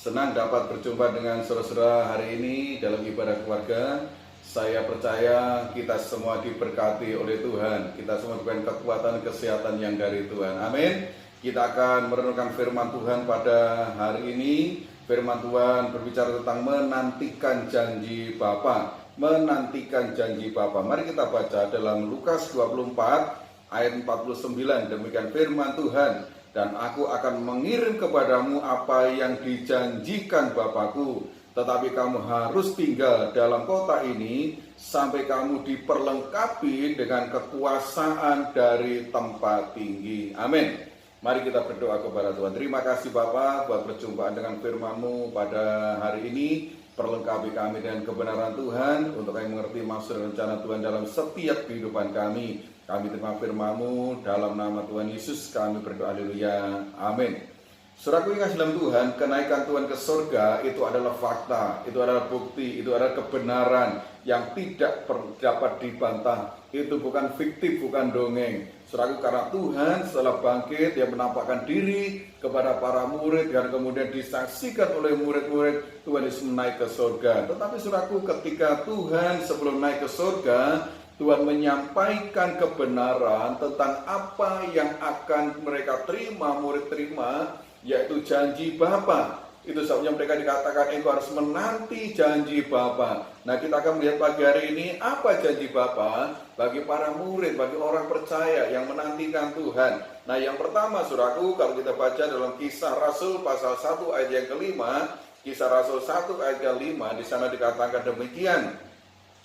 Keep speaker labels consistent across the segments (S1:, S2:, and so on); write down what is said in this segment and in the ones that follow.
S1: Senang dapat berjumpa dengan saudara-saudara hari ini dalam ibadah keluarga. Saya percaya kita semua diberkati oleh Tuhan. Kita semua diberikan kekuatan, kesehatan yang dari Tuhan. Amin. Kita akan merenungkan firman Tuhan pada hari ini. Firman Tuhan berbicara tentang menantikan janji Bapa. Menantikan janji Bapa. Mari kita baca dalam Lukas 24 ayat 49. Demikian firman Tuhan. Dan aku akan mengirim kepadamu apa yang dijanjikan Bapakku. Tetapi kamu harus tinggal dalam kota ini sampai kamu diperlengkapi dengan kekuasaan dari tempat tinggi. Amin. Mari kita berdoa kepada Tuhan. Terima kasih Bapa buat perjumpaan dengan firman-Mu pada hari ini. Perlengkapi kami dengan kebenaran Tuhan untuk kami mengerti maksud dan rencana Tuhan dalam setiap kehidupan kami. Kami terima firman-Mu dalam nama Tuhan Yesus kami berdoa, haleluya, amin. Saudaraku yang kasih dalam Tuhan, kenaikan Tuhan ke surga itu adalah fakta, itu adalah bukti, itu adalah kebenaran yang tidak dapat dibantah. Itu bukan fiktif, bukan dongeng. Saudaraku, karena Tuhan setelah bangkit, Dia menampakkan diri kepada para murid dan kemudian disaksikan oleh murid-murid, Tuhan Yesus naik ke surga. Tetapi saudaraku, ketika Tuhan sebelum naik ke surga, Tuhan menyampaikan kebenaran tentang apa yang akan mereka terima, murid terima, yaitu janji Bapa. Itu sebabnya mereka dikatakan engkau harus menanti janji Bapa. Nah, kita akan melihat pagi hari ini apa janji Bapa bagi para murid, bagi orang percaya yang menantikan Tuhan. Nah, yang pertama saudaraku, kalau kita baca dalam Kisah Rasul pasal 1 ayat yang kelima, Kisah Rasul 1 ayat yang 5, di sana dikatakan demikian.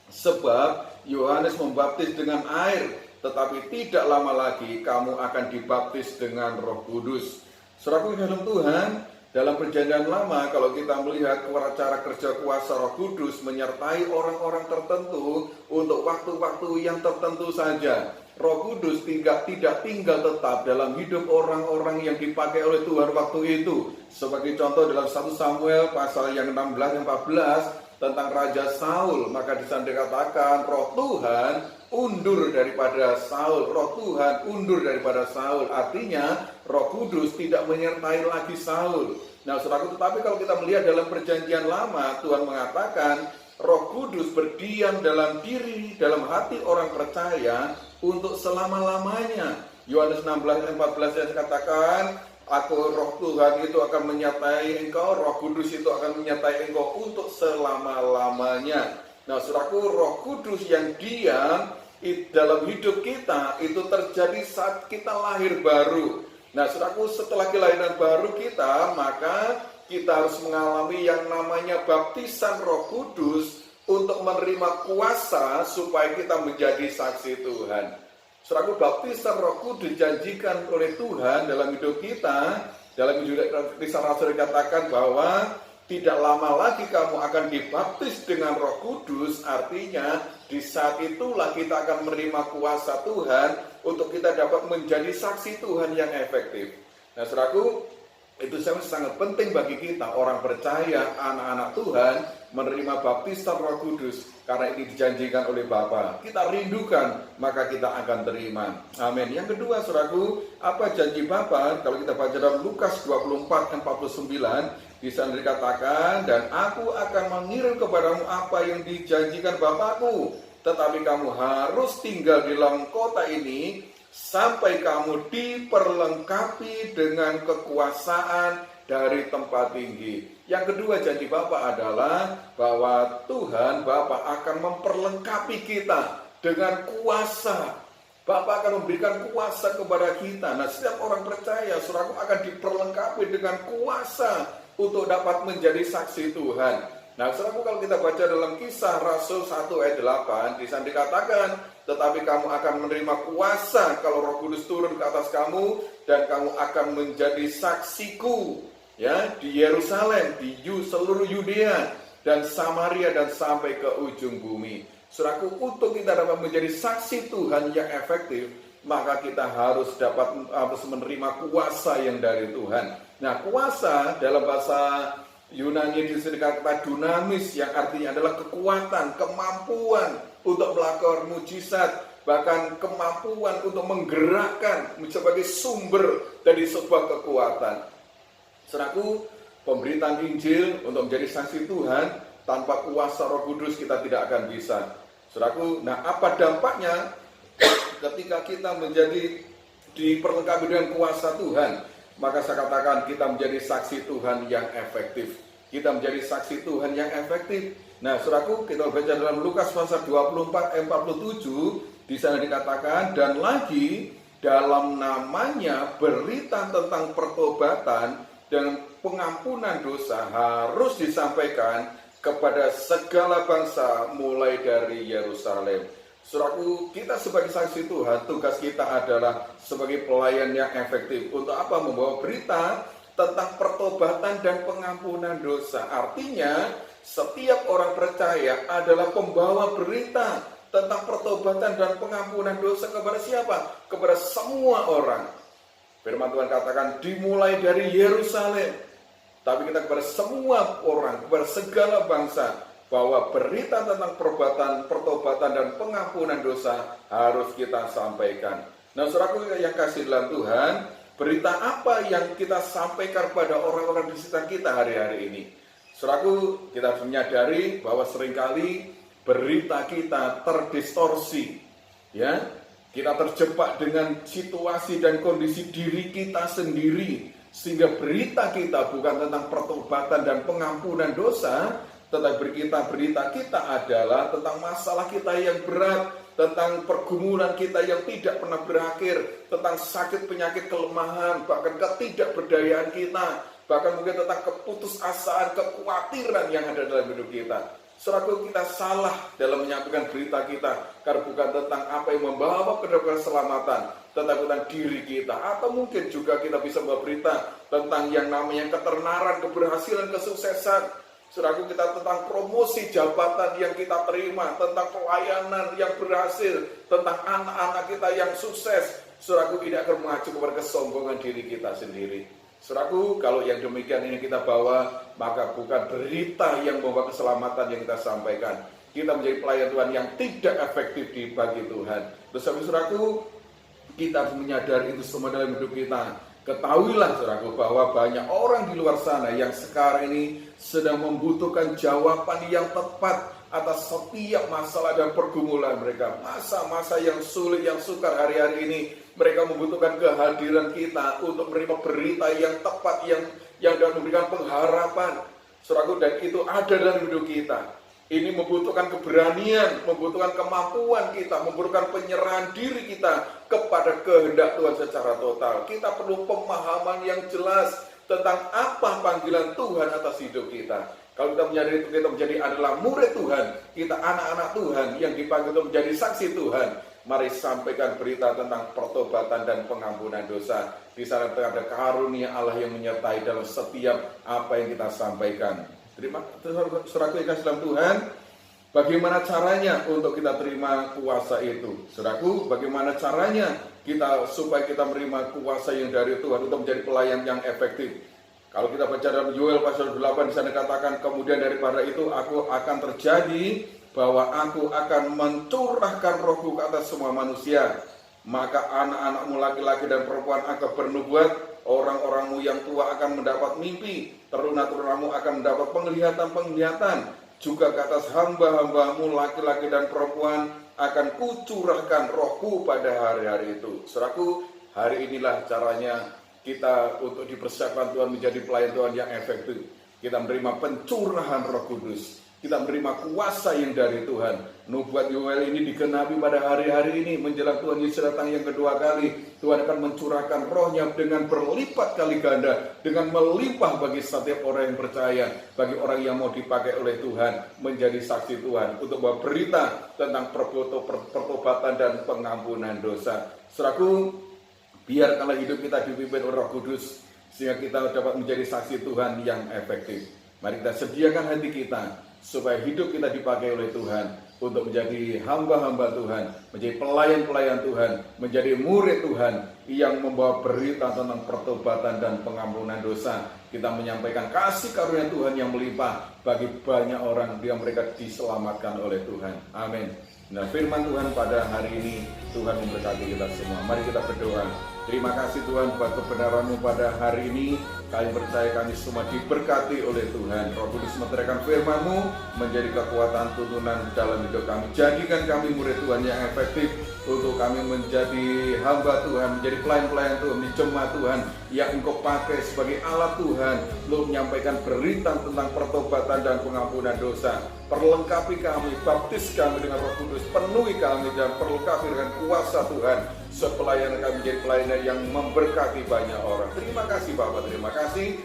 S1: Sebab Yohanes membaptis dengan air, tetapi tidak lama lagi kamu akan dibaptis dengan Roh Kudus. Saudaraku dalam Tuhan, dalam perjanjian lama kalau kita melihat cara kerja kuasa Roh Kudus menyertai orang-orang tertentu untuk waktu-waktu yang tertentu saja. Roh Kudus tidak tinggal tetap dalam hidup orang-orang yang dipakai oleh Tuhan waktu itu. Sebagai contoh dalam 1 Samuel pasal yang 16 dan 14 tentang Raja Saul, maka di sana dikatakan Roh Tuhan undur daripada Saul. Roh Tuhan undur daripada Saul. Artinya Roh Kudus tidak menyertai lagi Saul. Nah, saudaraku, tetapi kalau kita melihat dalam perjanjian lama, Tuhan mengatakan Roh Kudus berdiam dalam diri, dalam hati orang percaya untuk selama-lamanya. Yohanes 16 ayat 14 yang dikatakan, Aku Roh Tuhan itu akan menyertai engkau, Roh Kudus itu akan menyertai engkau untuk selama-lamanya. Nah, saudaraku, Roh Kudus yang diam dalam hidup kita itu terjadi saat kita lahir baru. Nah, saudaraku, setelah kelahiran baru kita, maka kita harus mengalami yang namanya baptisan Roh Kudus untuk menerima kuasa supaya kita menjadi saksi Tuhan. Saudaraku, baptisan Roh Kudus dijanjikan oleh Tuhan dalam hidup kita. Dalam Kisah Rasul dikatakan bahwa tidak lama lagi kamu akan dibaptis dengan Roh Kudus. Artinya di saat itulah kita akan menerima kuasa Tuhan untuk kita dapat menjadi saksi Tuhan yang efektif. Nah, saudaraku, itu sangat penting bagi kita orang percaya, anak-anak Tuhan, menerima baptisan Roh Kudus karena ini dijanjikan oleh Bapa. Kita rindukan, maka kita akan terima. Amin. Yang kedua, saudaraku, apa janji Bapa? Kalau kita baca dalam Lukas 24 dan 49, di sana dikatakan, dan aku akan mengirim kepadamu apa yang dijanjikan Bapakku, tetapi kamu harus tinggal di dalam kota ini sampai kamu diperlengkapi dengan kekuasaan dari tempat tinggi. Yang kedua janji Bapa adalah bahwa Tuhan Bapa akan memperlengkapi kita dengan kuasa. Bapa akan memberikan kuasa kepada kita. Nah, setiap orang percaya, saudaraku, akan diperlengkapi dengan kuasa untuk dapat menjadi saksi Tuhan. Nah, saudaraku, kalau kita baca dalam Kisah Rasul 1 ayat 8, di sana dikatakan, tetapi kamu akan menerima kuasa kalau Roh Kudus turun ke atas kamu, dan kamu akan menjadi saksiku, ya, di Yerusalem, di seluruh Yudea dan Samaria dan sampai ke ujung bumi. Saudaraku, untuk kita dapat menjadi saksi Tuhan yang efektif, maka kita harus menerima kuasa yang dari Tuhan. Nah, kuasa dalam bahasa Yunani disebut kata dunamis, yang artinya adalah kekuatan, kemampuan untuk melakukan mujizat, bahkan kemampuan untuk menggerakkan sebagai sumber dari sebuah kekuatan. Saudaraku, pemberitaan Injil, untuk menjadi saksi Tuhan, tanpa kuasa Roh Kudus kita tidak akan bisa. Saudaraku, nah apa dampaknya ketika kita menjadi diperlengkapi dengan kuasa Tuhan? Maka saya katakan kita menjadi saksi Tuhan yang efektif. Kita menjadi saksi Tuhan yang efektif. Nah, saudaraku, kita baca dalam Lukas pasal 24 ayat 47, di sana dikatakan, dan lagi dalam namanya berita tentang pertobatan dan pengampunan dosa harus disampaikan kepada segala bangsa mulai dari Yerusalem. Saudaraku, kita sebagai saksi Tuhan, tugas kita adalah sebagai pelayan yang efektif. Untuk apa? Membawa berita tentang pertobatan dan pengampunan dosa. Artinya, setiap orang percaya adalah pembawa berita tentang pertobatan dan pengampunan dosa kepada siapa? Kepada semua orang. Firman Tuhan katakan, dimulai dari Yerusalem. Tapi kita kepada semua orang, kepada segala bangsa, bahwa berita tentang pertobatan dan pengampunan dosa harus kita sampaikan. Nah, saudaraku yang kasih dalam Tuhan, berita apa yang kita sampaikan kepada orang-orang di sekitar kita hari-hari ini? Saudaraku, kita harus menyadari bahwa seringkali berita kita terdistorsi. Ya, kita terjebak dengan situasi dan kondisi diri kita sendiri, sehingga berita kita bukan tentang pertobatan dan pengampunan dosa, tetapi berita kita adalah tentang masalah kita yang berat, tentang pergumulan kita yang tidak pernah berakhir, tentang sakit, penyakit, kelemahan, bahkan ketidakberdayaan kita, bahkan mungkin tentang keputusasaan, kekhawatiran yang ada dalam hidup kita. Saudaraku, kita salah dalam menyampaikan berita kita, karena bukan tentang apa yang membawa keselamatan, tetapi tentang diri kita. Atau mungkin juga kita bisa membawa berita tentang yang namanya ketenaran, keberhasilan, kesuksesan. Saudaraku, kita tentang promosi jabatan yang kita terima, tentang pelayanan yang berhasil, tentang anak-anak kita yang sukses. Saudaraku, tidak akan mengacu kepada kesombongan diri kita sendiri. Saudaraku, kalau yang demikian ini kita bawa, maka bukan berita yang membawa keselamatan yang kita sampaikan. Kita menjadi pelayan Tuhan yang tidak efektif di bagi Tuhan. Terus saudaraku, kita harus menyadari itu semua dalam hidup kita. Ketahuilah saudaraku bahwa banyak orang di luar sana yang sekarang ini sedang membutuhkan jawaban yang tepat atas setiap masalah dan pergumulan mereka. Masa-masa yang sulit, yang sukar hari-hari ini, mereka membutuhkan kehadiran kita untuk menerima berita yang tepat, yang dapat memberikan pengharapan. Saudaraku, dan itu ada dalam hidup kita. Ini membutuhkan keberanian, membutuhkan kemampuan kita, membutuhkan penyerahan diri kita kepada kehendak Tuhan secara total. Kita perlu pemahaman yang jelas tentang apa panggilan Tuhan atas hidup kita. Kalau kita menyadari itu, kita menjadi adalah murid Tuhan, kita anak-anak Tuhan yang dipanggil untuk menjadi saksi Tuhan. Mari sampaikan berita tentang pertobatan dan pengampunan dosa. Di sana ada karunia Allah yang menyertai dalam setiap apa yang kita sampaikan. Terima kasih saudaraku yang kasih dalam Tuhan. Bagaimana caranya untuk kita terima kuasa itu? Saudaraku, bagaimana caranya kita supaya kita menerima kuasa yang dari Tuhan untuk menjadi pelayan yang efektif? Kalau kita baca dalam Yoel pasal 8, di sana dikatakan, kemudian daripada itu aku akan terjadi bahwa aku akan mencurahkan rohku ke atas semua manusia. Maka anak-anakmu laki-laki dan perempuan akan bernubuat, orang-orangmu yang tua akan mendapat mimpi, teruna-terunamu akan mendapat penglihatan-penglihatan, juga ke atas hamba-hambamu laki-laki dan perempuan akan kucurahkan rohku pada hari-hari itu. Saudaraku, hari inilah caranya kita untuk dipersiapkan Tuhan menjadi pelayan Tuhan yang efektif. Kita menerima pencurahan Roh Kudus, kita menerima kuasa yang dari Tuhan. Nubuat Yoel ini digenapi pada hari-hari ini menjelang Tuhan Yesus datang yang kedua kali. Tuhan akan mencurahkan rohnya dengan berlipat kali ganda, dengan melimpah bagi setiap orang yang percaya, bagi orang yang mau dipakai oleh Tuhan menjadi saksi Tuhan untuk membawa berita tentang pertobatan dan pengampunan dosa. Saudaraku, biarkanlah hidup kita dipimpin oleh Roh Kudus sehingga kita dapat menjadi saksi Tuhan yang efektif. Mari kita sediakan hati kita supaya hidup kita dipakai oleh Tuhan untuk menjadi hamba-hamba Tuhan, menjadi pelayan-pelayan Tuhan, menjadi murid Tuhan yang membawa berita tentang pertobatan dan pengampunan dosa. Kita menyampaikan kasih karunia Tuhan yang melimpah bagi banyak orang yang mereka diselamatkan oleh Tuhan. Amin. Nah, firman Tuhan pada hari ini, Tuhan memberkati kita semua. Mari kita berdoa. Terima kasih Tuhan buat kebenaran-Mu pada hari ini. Kami percaya kami semua diberkati oleh Tuhan. Roh Kudus menerangkan firman-Mu menjadi kekuatan tuntunan dalam hidup kami. Jadikan kami murid Tuhan yang efektif untuk kami menjadi hamba Tuhan, menjadi pelayan-pelayan Tuhan, menjadi jemaat Tuhan yang Engkau pakai sebagai alat Tuhan untuk menyampaikan berita tentang pertobatan dan pengampunan dosa. Perlengkapi kami, baptis kami dengan Roh Kudus, penuhi kami dan perlengkapi dengan kuasa Tuhan, sepelayanan kami menjadi pelayanan yang memberkati banyak orang. Terima kasih Bapak, terima kasih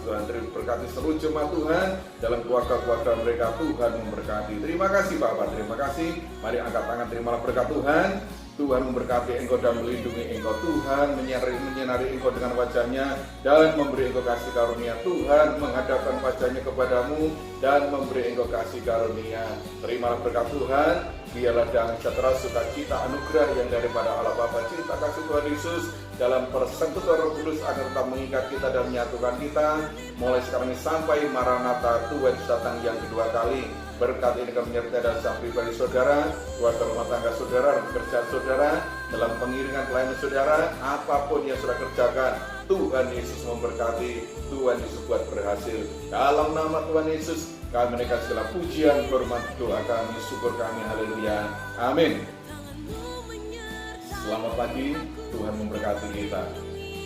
S1: Tuhan. Terima berkati seluruh jemaat Tuhan dalam keluarga-keluarga mereka, Tuhan memberkati. Terima kasih Bapak, terima kasih. Mari angkat tangan, terimalah berkat Tuhan. Tuhan memberkati engkau dan melindungi engkau. Tuhan menyinari engkau dengan wajahnya dan memberi engkau kasih karunia. Tuhan menghadapkan wajahnya kepadamu dan memberi engkau kasih karunia. Terimalah berkat Tuhan. Biarlah damai sejahtera, sukacita, anugerah yang daripada Allah Bapa, cinta kasih Tuhan Yesus dalam persekutuan Roh Kudus akan tetap mengikat kita dan menyatukan kita mulai sekarang ini sampai Maranatha, Tuhan datang yang kedua kali. Berkat ini kami menyertai dalam sang pribadi saudara, keluarga rumah tangga saudara, pekerjaan saudara, dalam pengiringan pelayanan saudara, apapun yang sudah kerjakan, Tuhan Yesus memberkati, Tuhan Yesus buat berhasil. Dalam nama Tuhan Yesus, kami menaikkan segala pujian, hormat, doa kami, syukur kami, haleluya, amin. Selamat pagi, Tuhan memberkati kita.